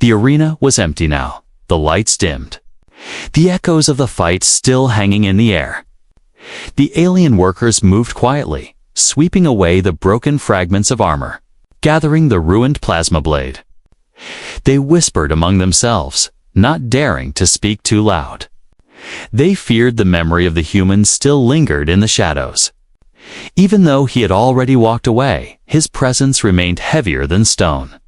The arena was empty now, the lights dimmed. The echoes of the fight still hanging in the air. The alien workers moved quietly, sweeping away the broken fragments of armor, gathering the ruined plasma blade. They whispered among themselves, not daring to speak too loud. They feared the memory of the human still lingered in the shadows. Even though he had already walked away, his presence remained heavier than stone.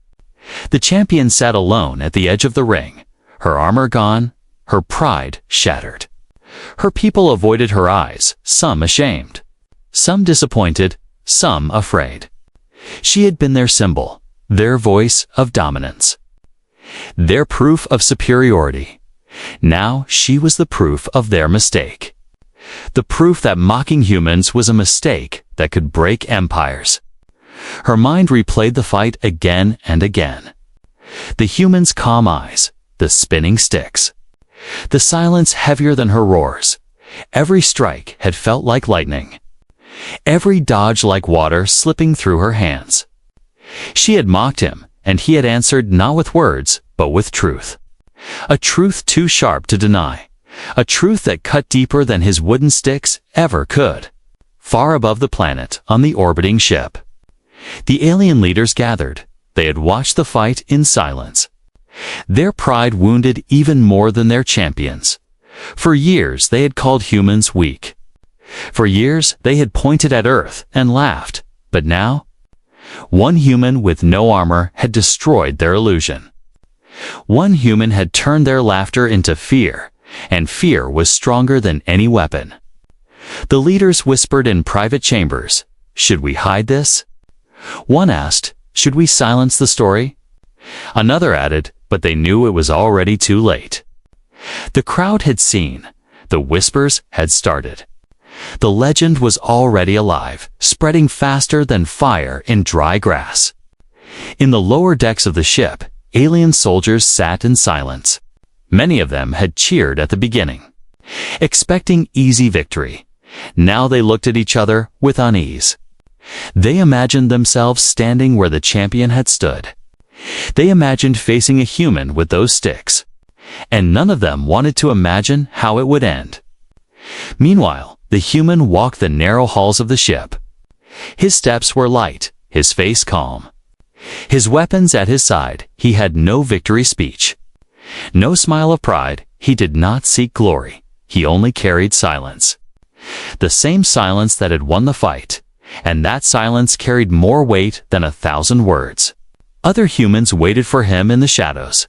The champion sat alone at the edge of the ring, her armor gone, her pride shattered. Her people avoided her eyes, some ashamed, some disappointed, some afraid. She had been their symbol, their voice of dominance, their proof of superiority. Now she was the proof of their mistake. The proof that mocking humans was a mistake that could break empires. Her mind replayed the fight again and again. The humans' calm eyes, the spinning sticks, the silence heavier than her roars. Every strike had felt like lightning. Every dodge like water slipping through her hands. She had mocked him, and he had answered not with words, but with truth. A truth too sharp to deny. A truth that cut deeper than his wooden sticks ever could. Far above the planet, on the orbiting ship, the alien leaders gathered. They had watched the fight in silence. Their pride wounded even more than their champions. For years they had called humans weak. For years they had pointed at Earth and laughed. But now, one human with no armor had destroyed their illusion. One human had turned their laughter into fear, and fear was stronger than any weapon. The leaders whispered in private chambers, "Should we hide this?" One asked, "Should we silence the story?" Another added, but they knew it was already too late. The crowd had seen. The whispers had started. The legend was already alive, spreading faster than fire in dry grass. In the lower decks of the ship, alien soldiers sat in silence. Many of them had cheered at the beginning, expecting easy victory. Now they looked at each other with unease. They imagined themselves standing where the champion had stood. They imagined facing a human with those sticks. And none of them wanted to imagine how it would end. Meanwhile, the human walked the narrow halls of the ship. His steps were light, his face calm. His weapons at his side, he had no victory speech. No smile of pride, he did not seek glory. He only carried silence. The same silence that had won the fight. And that silence carried more weight than 1,000 words. Other humans waited for him in the shadows.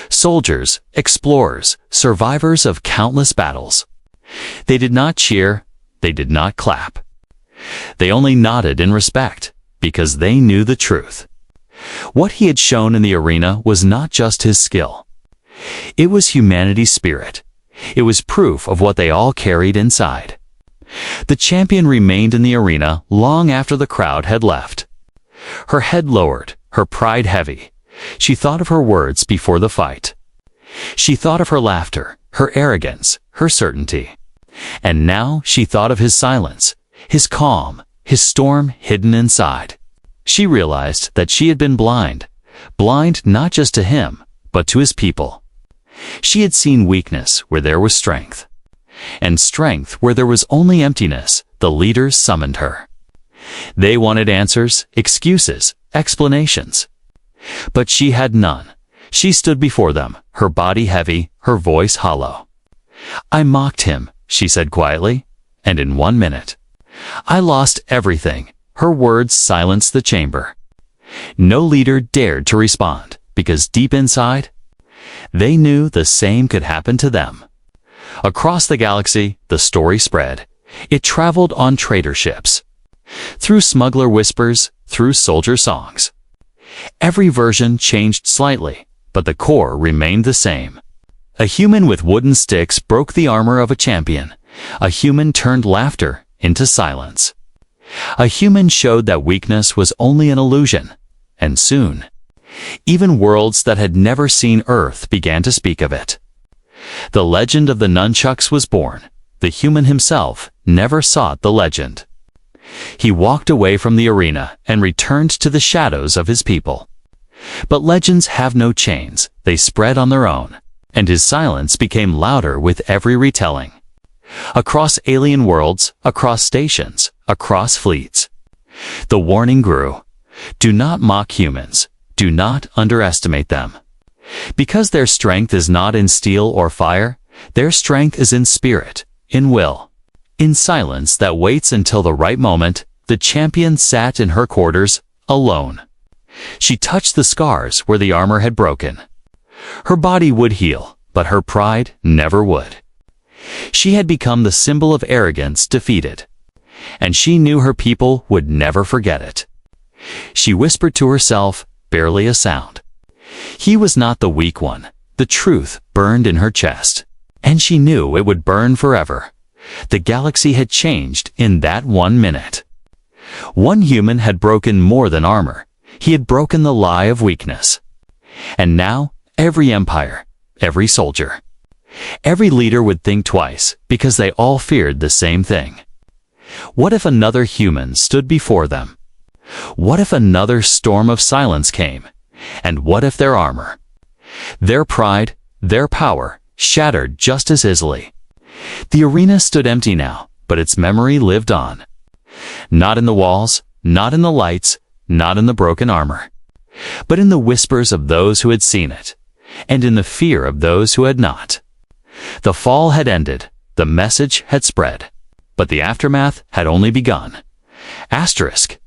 Soldiers, explorers, survivors of countless battles. They did not cheer, they did not clap. They only nodded in respect, because they knew the truth. What he had shown in the arena was not just his skill. It was humanity's spirit. It was proof of what they all carried inside. The champion remained in the arena long after the crowd had left. Her head lowered, her pride heavy. She thought of her words before the fight. She thought of her laughter, her arrogance, her certainty. And now she thought of his silence, his calm, his storm hidden inside. She realized that she had been blind not just to him, but to his people. She had seen weakness where there was strength. And strength where there was only emptiness. The leaders summoned her. They wanted answers, excuses, explanations. But she had none. She stood before them, her body heavy, her voice hollow. "I mocked him," she said quietly, "and in 1 minute, I lost everything." Her words silenced the chamber. No leader dared to respond, because deep inside, they knew the same could happen to them. Across the galaxy, the story spread. It traveled on trader ships, through smuggler whispers, through soldier songs. Every version changed slightly, but the core remained the same. A human with wooden sticks broke the armor of a champion. A human turned laughter into silence. A human showed that weakness was only an illusion. And soon, even worlds that had never seen Earth began to speak of it. The legend of the Nunchucks was born. The human himself never sought the legend. He walked away from the arena and returned to the shadows of his people. But legends have no chains, they spread on their own, and his silence became louder with every retelling. Across alien worlds, across stations, across fleets. The warning grew. Do not mock humans. Do not underestimate them. Because their strength is not in steel or fire, their strength is in spirit, in will. In silence that waits until the right moment, the champion sat in her quarters, alone. She touched the scars where the armor had broken. Her body would heal, but her pride never would. She had become the symbol of arrogance defeated, and she knew her people would never forget it. She whispered to herself, barely a sound. He was not the weak one. The truth burned in her chest, and she knew it would burn forever. The galaxy had changed in that 1 minute. One human had broken more than armor. He had broken the lie of weakness. And now, every empire, every soldier, every leader would think twice, because they all feared the same thing. What if another human stood before them? What if another storm of silence came? And what if their armor, their pride, their power, shattered just as easily? The arena stood empty now, but its memory lived on. Not in the walls, not in the lights, not in the broken armor, but in the whispers of those who had seen it, and in the fear of those who had not. The fall had ended, the message had spread, but the aftermath had only begun. Asterisk.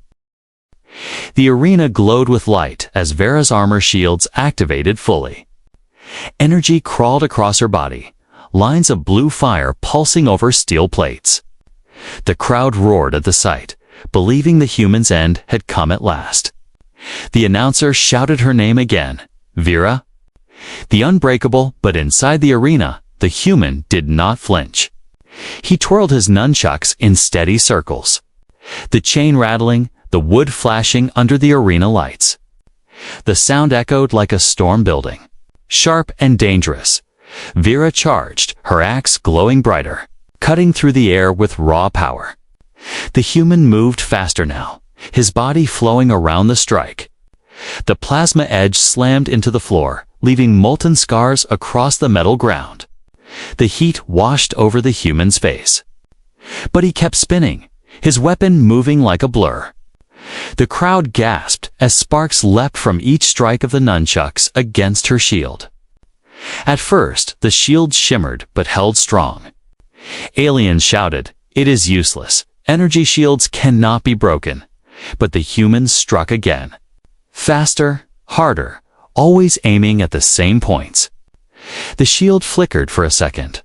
The arena glowed with light as Vera's armor shields activated fully. Energy crawled across her body, lines of blue fire pulsing over steel plates. The crowd roared at the sight, believing the human's end had come at last. The announcer shouted her name again, Vera. The unbreakable, but inside the arena, the human did not flinch. He twirled his nunchucks in steady circles, the chain rattling, the wood flashing under the arena lights. The sound echoed like a storm building, sharp and dangerous. Vera charged, her axe glowing brighter, cutting through the air with raw power. The human moved faster now, his body flowing around the strike. The plasma edge slammed into the floor, leaving molten scars across the metal ground. The heat washed over the human's face. But he kept spinning, his weapon moving like a blur. The crowd gasped as sparks leapt from each strike of the nunchucks against her shield. At first, the shield shimmered but held strong. Aliens shouted, "It is useless. Energy shields cannot be broken." But the humans struck again. Faster, harder, always aiming at the same points. The shield flickered for a second,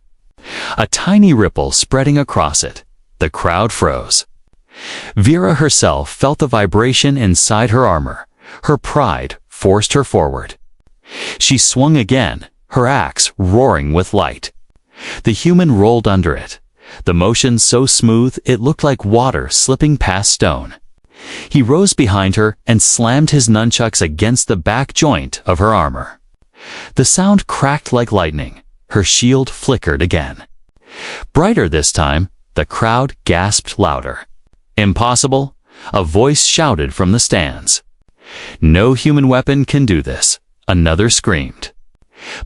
a tiny ripple spreading across it. The crowd froze. Vera herself felt the vibration inside her armor. Her pride forced her forward. She swung again, her axe roaring with light. The human rolled under it, the motion so smooth it looked like water slipping past stone. He rose behind her and slammed his nunchucks against the back joint of her armor. The sound cracked like lightning. Her shield flickered again. Brighter this time, the crowd gasped louder. "Impossible," a voice shouted from the stands. "No human weapon can do this," another screamed.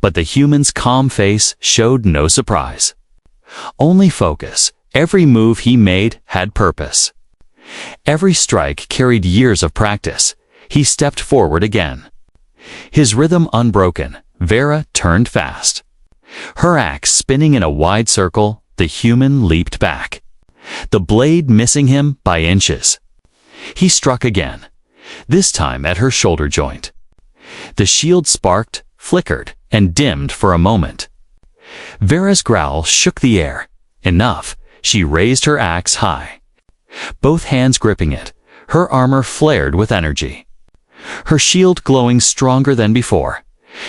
But the human's calm face showed no surprise. Only focus. Every move he made had purpose. Every strike carried years of practice. He stepped forward again. His rhythm unbroken, Vera turned fast. Her axe spinning in a wide circle, the human leaped back, the blade missing him by inches. He struck again, this time at her shoulder joint. The shield sparked, flickered, and dimmed for a moment. Vera's growl shook the air. Enough. She raised her axe high, both hands gripping it. Her armor flared with energy, her shield glowing stronger than before.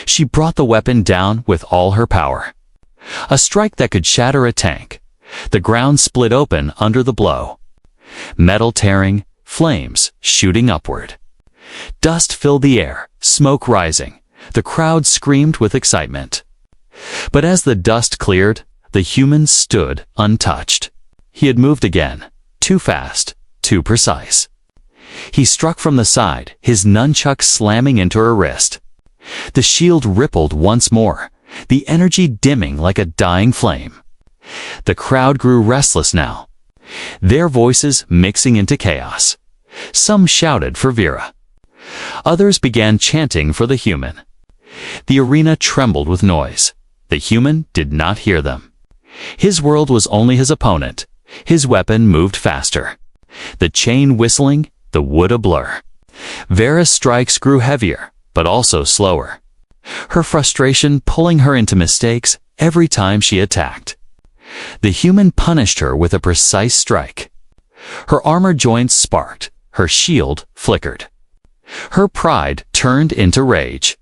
She brought the weapon down with all her power. A strike that could shatter a tank. The ground split open under the blow. Metal tearing, flames shooting upward. Dust filled the air, smoke rising. The crowd screamed with excitement. But as the dust cleared, the human stood untouched. He had moved again, too fast, too precise. He struck from the side, his nunchuck slamming into her wrist. The shield rippled once more, the energy dimming like a dying flame. The crowd grew restless now, their voices mixing into chaos. Some shouted for Vera. Others began chanting for the human. The arena trembled with noise. The human did not hear them. His world was only his opponent. His weapon moved faster. The chain whistling, the wood a blur. Vera's strikes grew heavier, but also slower. Her frustration pulling her into mistakes every time she attacked. The human punished her with a precise strike. Her armor joints sparked, her shield flickered. Her pride turned into rage.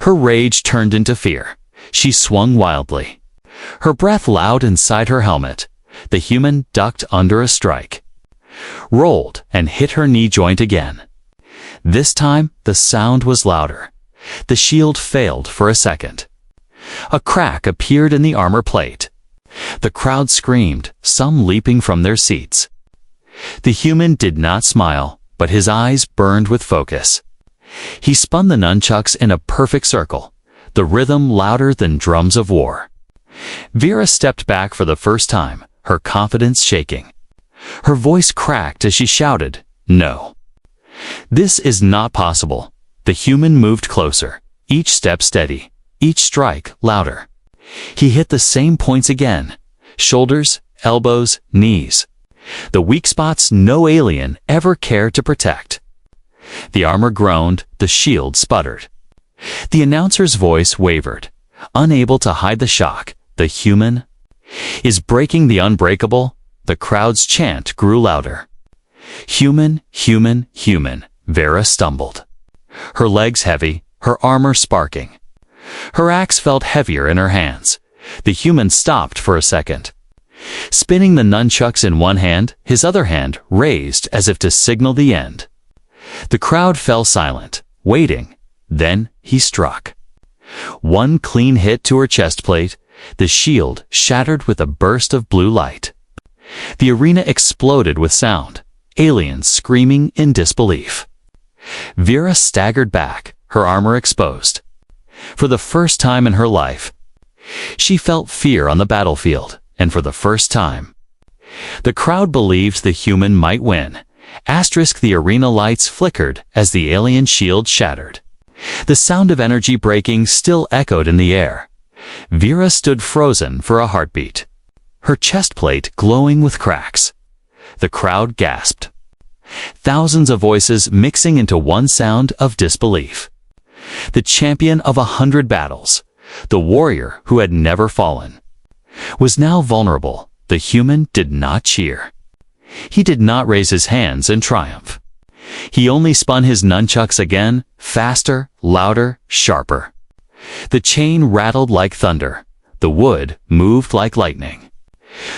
Her rage turned into fear. She swung wildly. Her breath loud inside her helmet. The human ducked under a strike. Rolled and hit her knee joint again. This time, the sound was louder. The shield failed for a second. A crack appeared in the armor plate. The crowd screamed, some leaping from their seats. The human did not smile, but his eyes burned with focus. He spun the nunchucks in a perfect circle, the rhythm louder than drums of war. Vera stepped back for the first time, her confidence shaking. Her voice cracked as she shouted, "No. This is not possible." The human moved closer, each step steady, each strike louder. He hit the same points again, shoulders, elbows, knees. The weak spots no alien ever cared to protect. The armor groaned, the shield sputtered. The announcer's voice wavered, unable to hide the shock. The human is breaking the unbreakable. The crowd's chant grew louder. Human, human, human. Vera stumbled. Her legs heavy, her armor sparking. Her axe felt heavier in her hands. The human stopped for a second. Spinning the nunchucks in one hand, his other hand raised as if to signal the end. The crowd fell silent, waiting. Then he struck. One clean hit to her chest plate, the shield shattered with a burst of blue light. The arena exploded with sound, aliens screaming in disbelief. Vera staggered back, her armor exposed. For the first time in her life, she felt fear on the battlefield, and for the first time. The crowd believed the human might win. The arena lights flickered as the alien shield shattered. The sound of energy breaking still echoed in the air. Vera stood frozen for a heartbeat, her chest plate glowing with cracks. The crowd gasped. Thousands of voices mixing into one sound of disbelief. The champion of 100 battles, the warrior who had never fallen, was now vulnerable. The human did not cheer. He did not raise his hands in triumph. He only spun his nunchucks again, faster, louder, sharper. The chain rattled like thunder. The wood moved like lightning.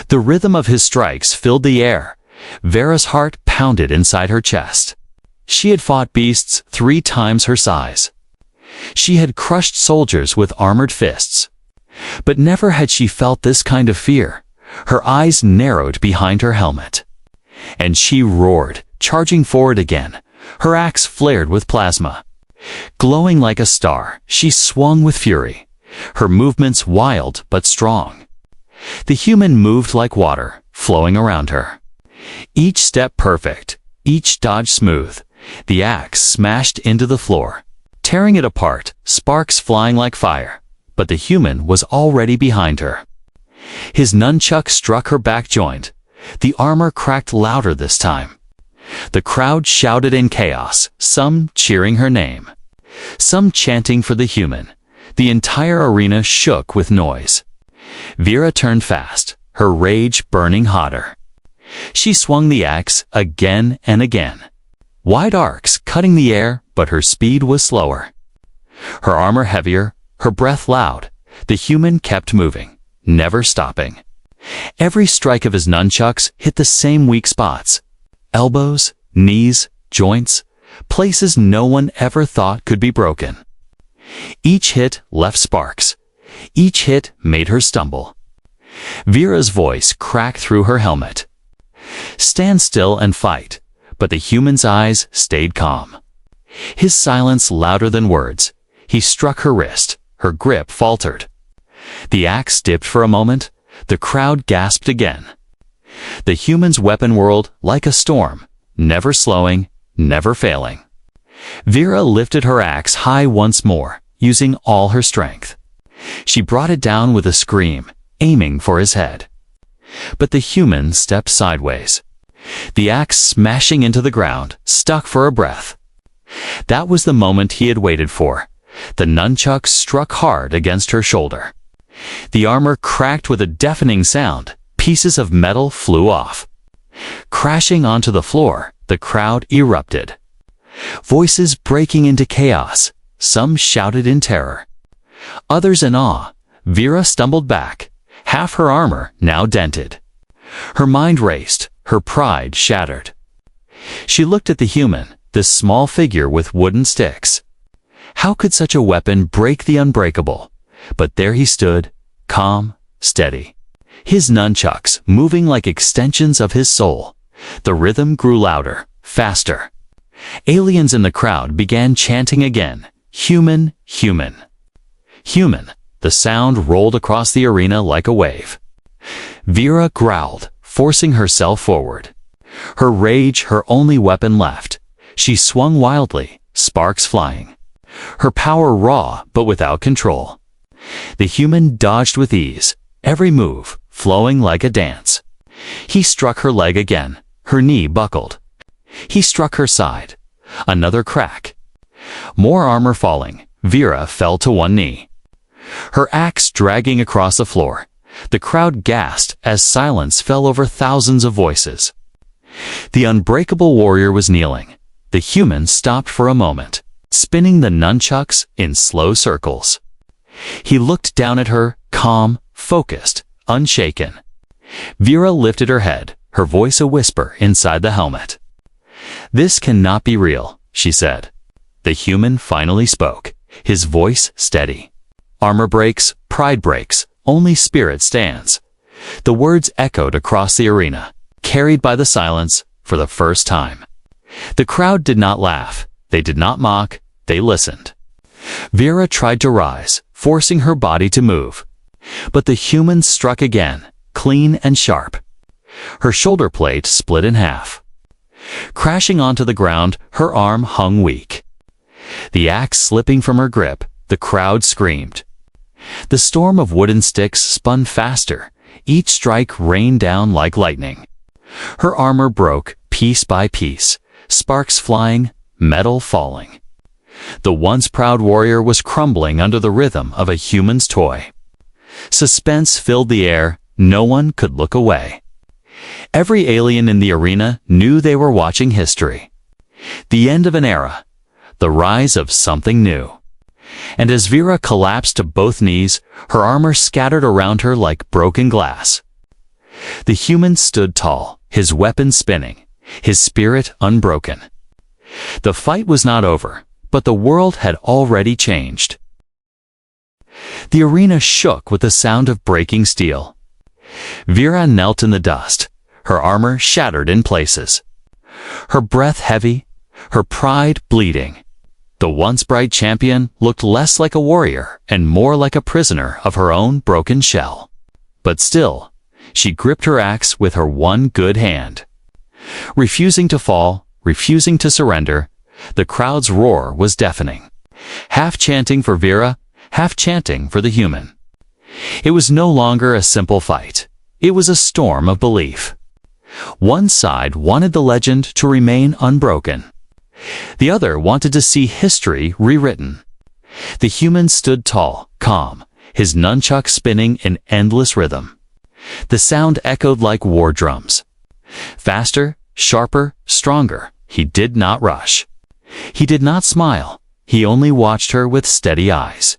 The rhythm of his strikes filled the air. Vera's heart pounded inside her chest. She had fought beasts 3 times her size. She had crushed soldiers with armored fists. But never had she felt this kind of fear. Her eyes narrowed behind her helmet. And she roared, charging forward again. Her axe flared with plasma. Glowing like a star, she swung with fury. Her movements wild but strong. The human moved like water, flowing around her. Each step perfect, each dodge smooth. The axe smashed into the floor, tearing it apart, sparks flying like fire. But the human was already behind her. His nunchuck struck her back joint. The armor cracked louder this time. The crowd shouted in chaos, some cheering her name, some chanting for the human. The entire arena shook with noise. Vera turned fast, her rage burning hotter. She swung the axe again and again. Wide arcs cutting the air, but her speed was slower. Her armor heavier, her breath loud. The human kept moving, never stopping. Every strike of his nunchucks hit the same weak spots. Elbows, knees, joints, places no one ever thought could be broken. Each hit left sparks. Each hit made her stumble. Vera's voice cracked through her helmet. "Stand still and fight." but the human's eyes stayed calm. His silence louder than words. He struck her wrist. Her grip faltered. The axe dipped for a moment. The crowd gasped again. The human's weapon whirled like a storm, never slowing, never failing. Vera lifted her axe high once more, using all her strength. She brought it down with a scream, aiming for his head. But the human stepped sideways. The axe smashing into the ground, stuck for a breath. That was the moment he had waited for. The nunchuck struck hard against her shoulder. The armor cracked with a deafening sound. Pieces of metal flew off. Crashing onto the floor, the crowd erupted. Voices breaking into chaos. Some shouted in terror. Others in awe. Vera stumbled back, half her armor now dented. Her mind raced, her pride shattered. She looked at the human, this small figure with wooden sticks. How could such a weapon break the unbreakable? But there he stood, calm, steady. His nunchucks moving like extensions of his soul. The rhythm grew louder, faster. Aliens in the crowd began chanting again, "Human, human." Human. The sound rolled across the arena like a wave. Vera growled, forcing herself forward. Her rage her only weapon left. She swung wildly, sparks flying. Her power raw but without control. The human dodged with ease, every move flowing like a dance. He struck her leg again. Her knee buckled. He struck her side. Another crack. More armor falling. Vera fell to one knee. Her axe dragging across the floor. The crowd gasped as silence fell over thousands of voices. The unbreakable warrior was kneeling. The human stopped for a moment, spinning the nunchucks in slow circles. He looked down at her, calm, focused, unshaken. Vera lifted her head, her voice a whisper inside the helmet. "This cannot be real," she said. The human finally spoke, his voice steady. "Armor breaks, pride breaks, only spirit stands." The words echoed across the arena, carried by the silence for the first time. The crowd did not laugh, they did not mock, they listened. Vera tried to rise, forcing her body to move. But the human struck again, clean and sharp. Her shoulder plate split in half. Crashing onto the ground, her arm hung weak. The axe slipping from her grip, the crowd screamed. The storm of wooden sticks spun faster, each strike rained down like lightning. Her armor broke, piece by piece, sparks flying, metal falling. The once proud warrior was crumbling under the rhythm of a human's toy. Suspense filled the air, no one could look away. Every alien in the arena knew they were watching history. The end of an era, the rise of something new. And as Vera collapsed to both knees, her armor scattered around her like broken glass. The human stood tall, his weapon spinning, his spirit unbroken. The fight was not over, but the world had already changed. The arena shook with the sound of breaking steel. Vera knelt in the dust, her armor shattered in places. Her breath heavy, her pride bleeding. The once bright champion looked less like a warrior and more like a prisoner of her own broken shell. But still, she gripped her axe with her one good hand. Refusing to fall, refusing to surrender, the crowd's roar was deafening. Half chanting for Vera, half chanting for the human. It was no longer a simple fight. It was a storm of belief. One side wanted the legend to remain unbroken. The other wanted to see history rewritten. The human stood tall, calm, his nunchuck spinning in endless rhythm. The sound echoed like war drums. Faster, sharper, stronger, he did not rush. He did not smile, he only watched her with steady eyes.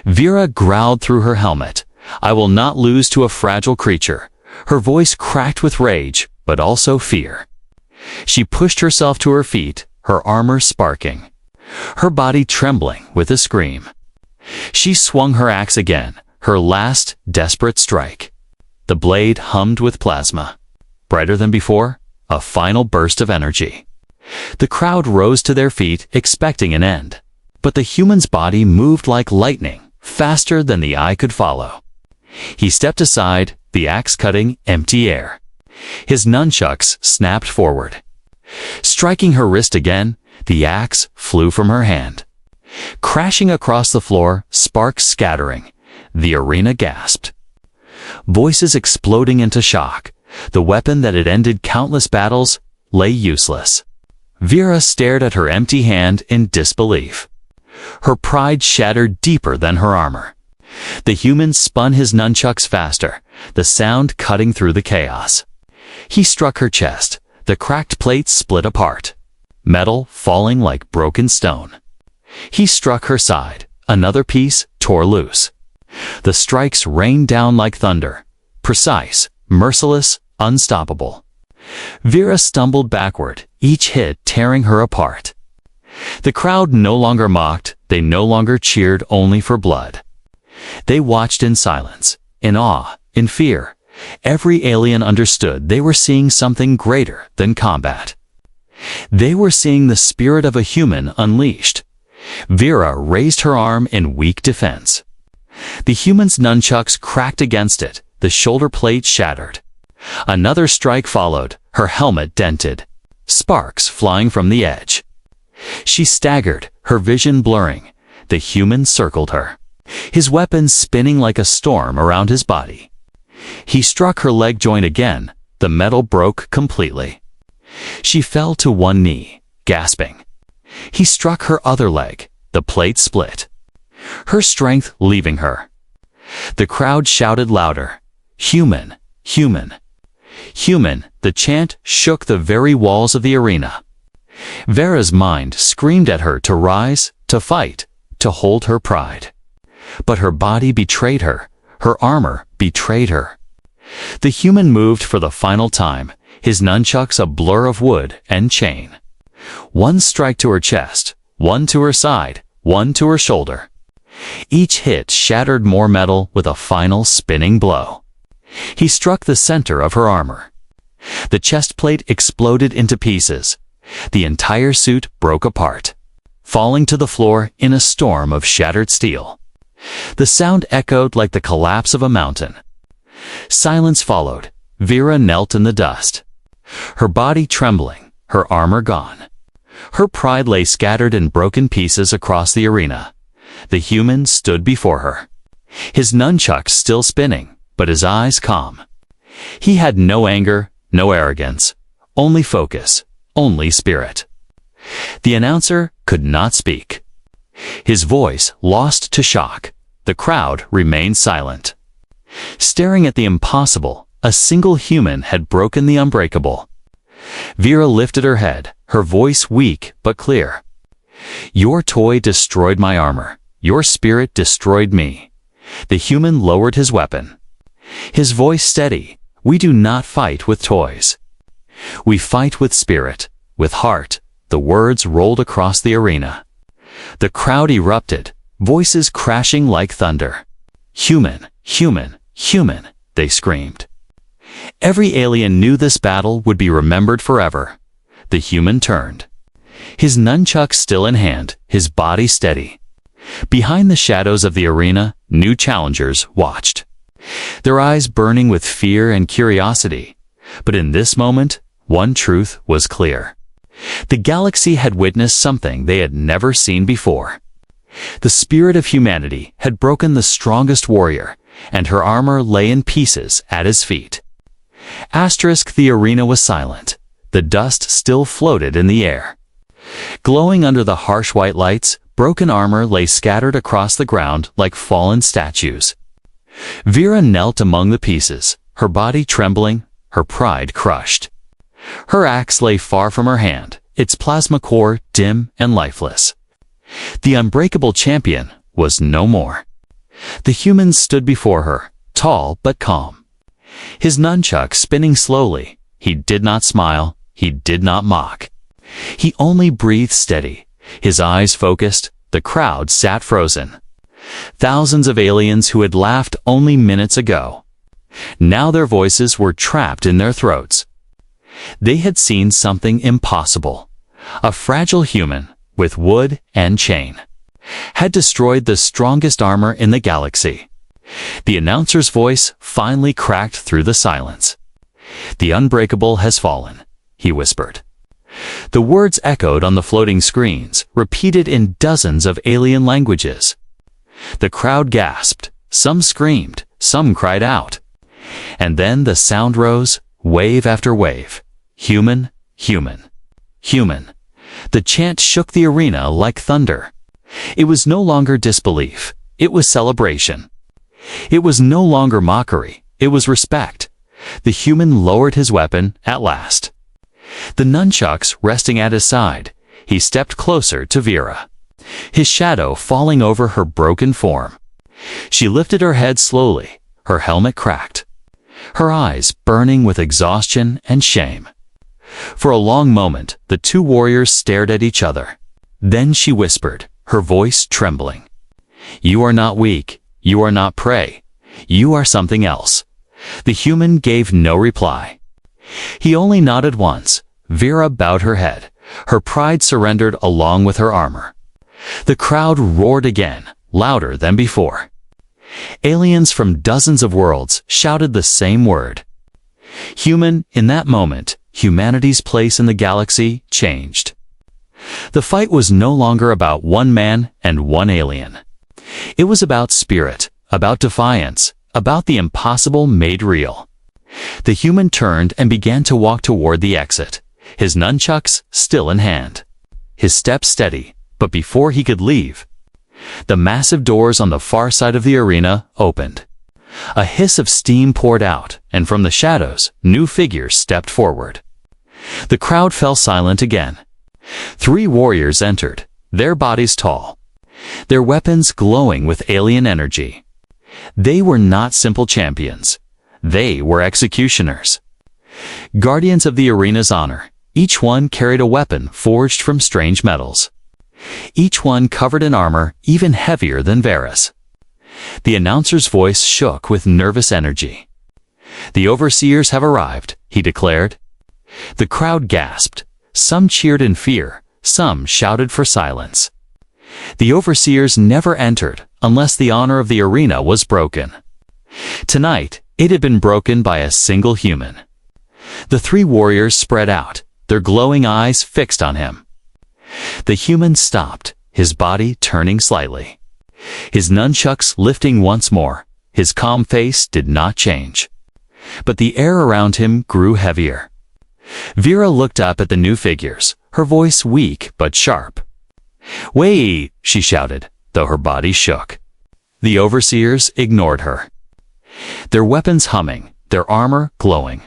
Vera growled through her helmet, "I will not lose to a fragile creature." Her voice cracked with rage, but also fear. She pushed herself to her feet, her armor sparking, her body trembling with a scream. She swung her axe again, her last desperate strike. The blade hummed with plasma. Brighter than before, a final burst of energy. The crowd rose to their feet, expecting an end. But the human's body moved like lightning, faster than the eye could follow. He stepped aside, the axe cutting empty air. His nunchucks snapped forward. Striking her wrist again, the axe flew from her hand. Crashing across the floor, sparks scattering, the arena gasped. Voices exploding into shock. The weapon that had ended countless battles lay useless. Vera stared at her empty hand in disbelief. Her pride shattered deeper than her armor. The human spun his nunchucks faster, the sound cutting through the chaos. He struck her chest. The cracked plates split apart, metal falling like broken stone. He struck her side. Another piece tore loose. The strikes rained down like thunder, precise, merciless, unstoppable. Vera stumbled backward, each hit tearing her apart. The crowd no longer mocked, they no longer cheered only for blood. They watched in silence, in awe, in fear. Every alien understood they were seeing something greater than combat. They were seeing the spirit of a human unleashed. Vera raised her arm in weak defense. The human's nunchucks cracked against it, the shoulder plate shattered. Another strike followed, her helmet dented, sparks flying from the edge. She staggered, her vision blurring. The human circled her, his weapon spinning like a storm around his body. He struck her leg joint again, the metal broke completely. She fell to one knee, gasping. He struck her other leg, the plate split, her strength leaving her. The crowd shouted louder, "Human, human, human!" The chant shook the very walls of the arena. Vera's mind screamed at her to rise, to fight, to hold her pride. But her body betrayed her, her armor betrayed her. The human moved for the final time, his nunchucks a blur of wood and chain. One strike to her chest, one to her side, one to her shoulder. Each hit shattered more metal with a final spinning blow. He struck the center of her armor. The chest plate exploded into pieces. The entire suit broke apart, falling to the floor in a storm of shattered steel. The sound echoed like the collapse of a mountain. Silence followed. Vera knelt in the dust, her body trembling, her armor gone. Her pride lay scattered in broken pieces across the arena. The human stood before her, his nunchucks still spinning, but his eyes calm. He had no anger, no arrogance, only focus, only spirit. The announcer could not speak. His voice lost to shock. The crowd remained silent. Staring at the impossible, a single human had broken the unbreakable. Vera lifted her head, her voice weak but clear. "Your toy destroyed my armor. Your spirit destroyed me." The human lowered his weapon, his voice steady. "We do not fight with toys. We fight with spirit, with heart." The words rolled across the arena. The crowd erupted, voices crashing like thunder. "Human, human, human," they screamed. Every alien knew this battle would be remembered forever. The human turned, his nunchuck still in hand, his body steady. Behind the shadows of the arena, new challengers watched, their eyes burning with fear and curiosity. But in this moment, one truth was clear. The galaxy had witnessed something they had never seen before. The spirit of humanity had broken the strongest warrior, and her armor lay in pieces at his feet. The arena was silent. The dust still floated in the air. Glowing under the harsh white lights, broken armor lay scattered across the ground like fallen statues. Vera knelt among the pieces, her body trembling, her pride crushed. Her axe lay far from her hand, its plasma core dim and lifeless. The unbreakable champion was no more. The human stood before her, tall but calm. His nunchuck spinning slowly. He did not smile, he did not mock. He only breathed steady, his eyes focused. The crowd sat frozen. Thousands of aliens who had laughed only minutes ago. Now their voices were trapped in their throats. They had seen something impossible. A fragile human, with wood and chain, had destroyed the strongest armor in the galaxy. The announcer's voice finally cracked through the silence. "The unbreakable has fallen," he whispered. The words echoed on the floating screens, repeated in dozens of alien languages. The crowd gasped, some screamed, some cried out. And then the sound rose, wave after wave. Human, human, human. The chant shook the arena like thunder. It was no longer disbelief, it was celebration. It was no longer mockery, it was respect. The human lowered his weapon at last. The nunchucks resting at his side, he stepped closer to Vera, his shadow falling over her broken form. She lifted her head slowly, her helmet cracked, her eyes burning with exhaustion and shame. For a long moment, the two warriors stared at each other. Then she whispered, her voice trembling. "You are not weak, you are not prey, you are something else." The human gave no reply. He only nodded once. Vera bowed her head. Her pride surrendered along with her armor. The crowd roared again, louder than before. Aliens from dozens of worlds shouted the same word. Human, in that moment, humanity's place in the galaxy changed. The fight was no longer about one man and one alien. It was about spirit, about defiance, about the impossible made real. The human turned and began to walk toward the exit, his nunchucks still in hand, his steps steady, but before he could leave, the massive doors on the far side of the arena opened. A hiss of steam poured out, and from the shadows, new figures stepped forward. The crowd fell silent again. 3 warriors entered, their bodies tall, their weapons glowing with alien energy. They were not simple champions. They were executioners. Guardians of the arena's honor, each one carried a weapon forged from strange metals. Each one covered in armor even heavier than Vera's. The announcer's voice shook with nervous energy. "The overseers have arrived," he declared. The crowd gasped. Some cheered in fear, some shouted for silence. The overseers never entered unless the honor of the arena was broken. Tonight, it had been broken by a single human. The 3 warriors spread out, their glowing eyes fixed on him. The human stopped, his body turning slightly. His nunchucks lifting once more, his calm face did not change. But the air around him grew heavier. Vera looked up at the new figures, her voice weak but sharp. "Wait," she shouted, though her body shook. The overseers ignored her, their weapons humming, their armor glowing.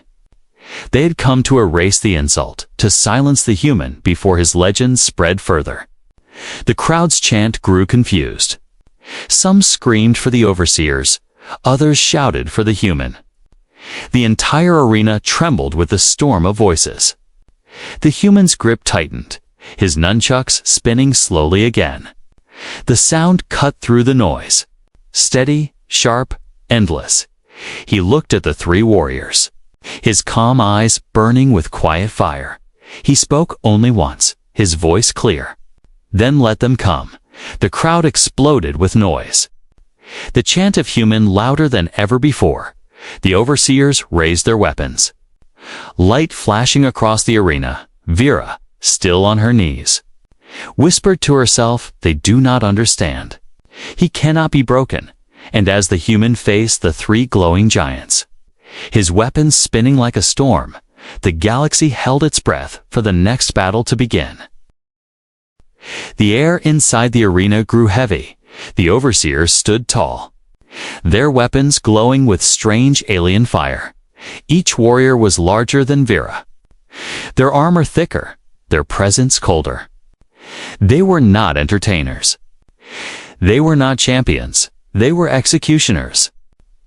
They had come to erase the insult, to silence the human before his legend spread further. The crowd's chant grew confused. Some screamed for the overseers, others shouted for the human. The entire arena trembled with the storm of voices. The human's grip tightened, his nunchucks spinning slowly again. The sound cut through the noise. Steady, sharp, endless. He looked at the 3 warriors, his calm eyes burning with quiet fire. He spoke only once, his voice clear. "Then let them come." The crowd exploded with noise. The chant of human louder than ever before. The overseers raised their weapons. Light flashing across the arena, Vera, still on her knees, whispered to herself, "They do not understand. He cannot be broken." And as the human faced the 3 glowing giants, his weapons spinning like a storm, the galaxy held its breath for the next battle to begin. The air inside the arena grew heavy. The overseers stood tall, their weapons glowing with strange alien fire. Each warrior was larger than Vera, their armor thicker, their presence colder. They were not entertainers. They were not champions. They were executioners.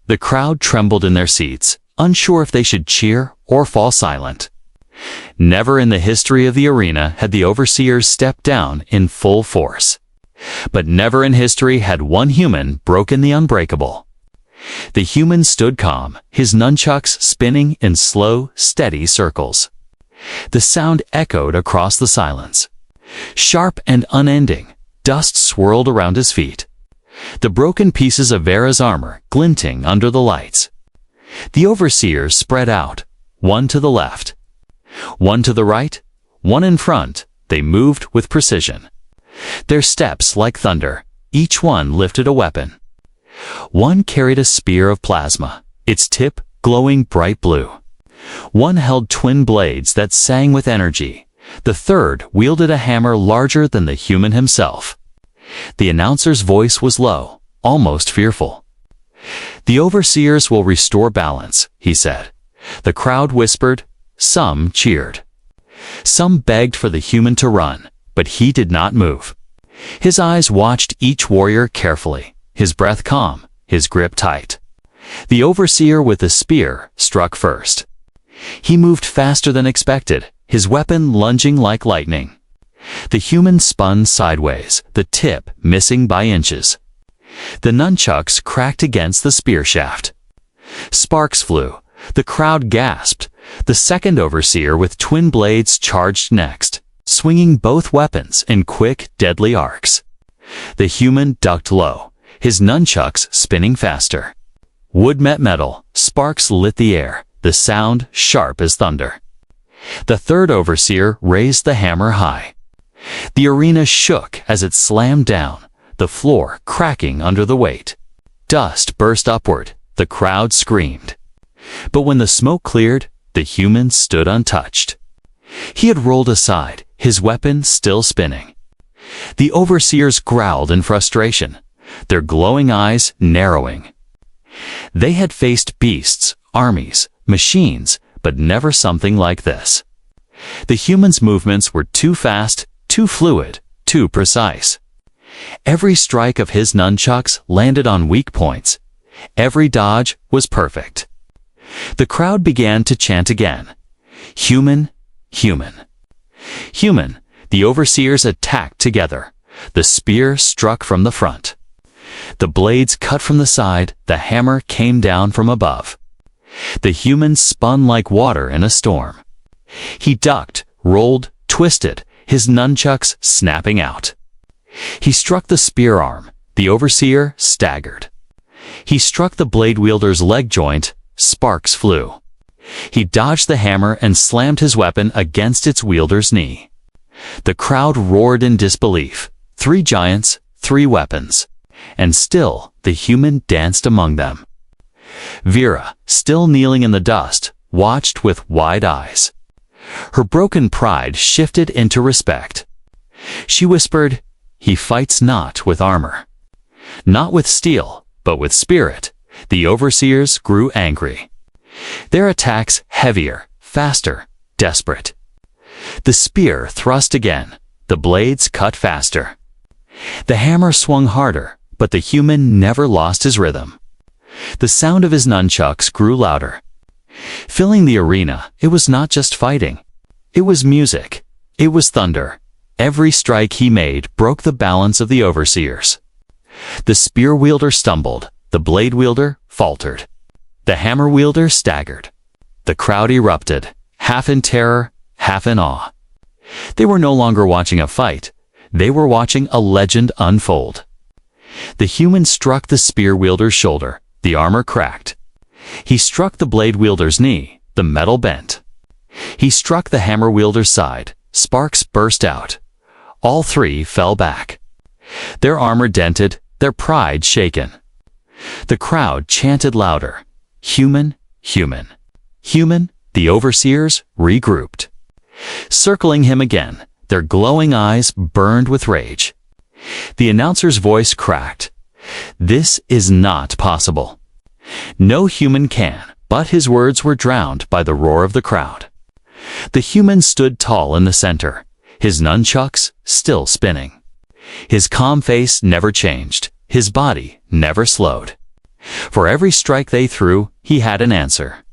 The crowd trembled in their seats, unsure if they should cheer or fall silent. Never in the history of the arena had the overseers stepped down in full force. But never in history had one human broken the unbreakable. The human stood calm, his nunchucks spinning in slow, steady circles. The sound echoed across the silence. Sharp and unending, dust swirled around his feet. The broken pieces of Vera's armor glinting under the lights. The overseers spread out, one to the left, one to the right, one in front. They moved with precision. Their steps like thunder, each one lifted a weapon. One carried a spear of plasma, its tip glowing bright blue. One held twin blades that sang with energy. The third wielded a hammer larger than the human himself. The announcer's voice was low, almost fearful. "The overseers will restore balance," he said. The crowd whispered. Some cheered. Some begged for the human to run, but he did not move. His eyes watched each warrior carefully, his breath calm, his grip tight. The overseer with the spear struck first. He moved faster than expected, his weapon lunging like lightning. The human spun sideways, the tip missing by inches. The nunchucks cracked against the spear shaft. Sparks flew. The crowd gasped. The second overseer with twin blades charged next, swinging both weapons in quick, deadly arcs. The human ducked low, his nunchucks spinning faster. Wood met metal, sparks lit the air, the sound sharp as thunder. The third overseer raised the hammer high. The arena shook as it slammed down, the floor cracking under the weight. Dust burst upward, the crowd screamed. But when the smoke cleared, the human stood untouched. He had rolled aside, his weapon still spinning. The overseers growled in frustration, their glowing eyes narrowing. They had faced beasts, armies, machines, but never something like this. The human's movements were too fast, too fluid, too precise. Every strike of his nunchucks landed on weak points. Every dodge was perfect. The crowd began to chant again. Human, human. Human, the overseers attacked together. The spear struck from the front. The blades cut from the side, the hammer came down from above. The human spun like water in a storm. He ducked, rolled, twisted, his nunchucks snapping out. He struck the spear arm. The overseer staggered. He struck the blade wielder's leg joint. Sparks flew. He dodged the hammer and slammed his weapon against its wielder's knee. The crowd roared in disbelief. 3 giants, 3 weapons. And still the human danced among them. Vera, still kneeling in the dust, watched with wide eyes. Her broken pride shifted into respect. She whispered, "He fights not with armor." Not with steel, but with spirit. The overseers grew angry. Their attacks heavier, faster, desperate. The spear thrust again. The blades cut faster. The hammer swung harder, but the human never lost his rhythm. The sound of his nunchucks grew louder. Filling the arena, it was not just fighting. It was music. It was thunder. Every strike he made broke the balance of the overseers. The spear wielder stumbled. The blade wielder faltered. The hammer wielder staggered. The crowd erupted, half in terror, half in awe. They were no longer watching a fight. They were watching a legend unfold. The human struck the spear wielder's shoulder. The armor cracked. He struck the blade wielder's knee. The metal bent. He struck the hammer wielder's side. Sparks burst out. All 3 fell back. Their armor dented, their pride shaken. The crowd chanted louder. Human, human. Human, the overseers regrouped. Circling him again, their glowing eyes burned with rage. The announcer's voice cracked. "This is not possible." No human can, but his words were drowned by the roar of the crowd. The human stood tall in the center, his nunchucks still spinning. His calm face never changed, his body never slowed. For every strike they threw, he had an answer.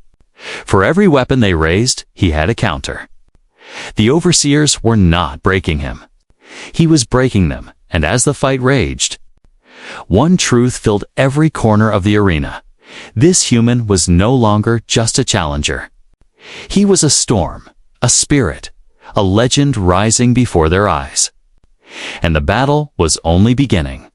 For every weapon they raised, he had a counter. The overseers were not breaking him. He was breaking them, and as the fight raged, one truth filled every corner of the arena. This human was no longer just a challenger. He was a storm, a spirit, a legend rising before their eyes. And the battle was only beginning.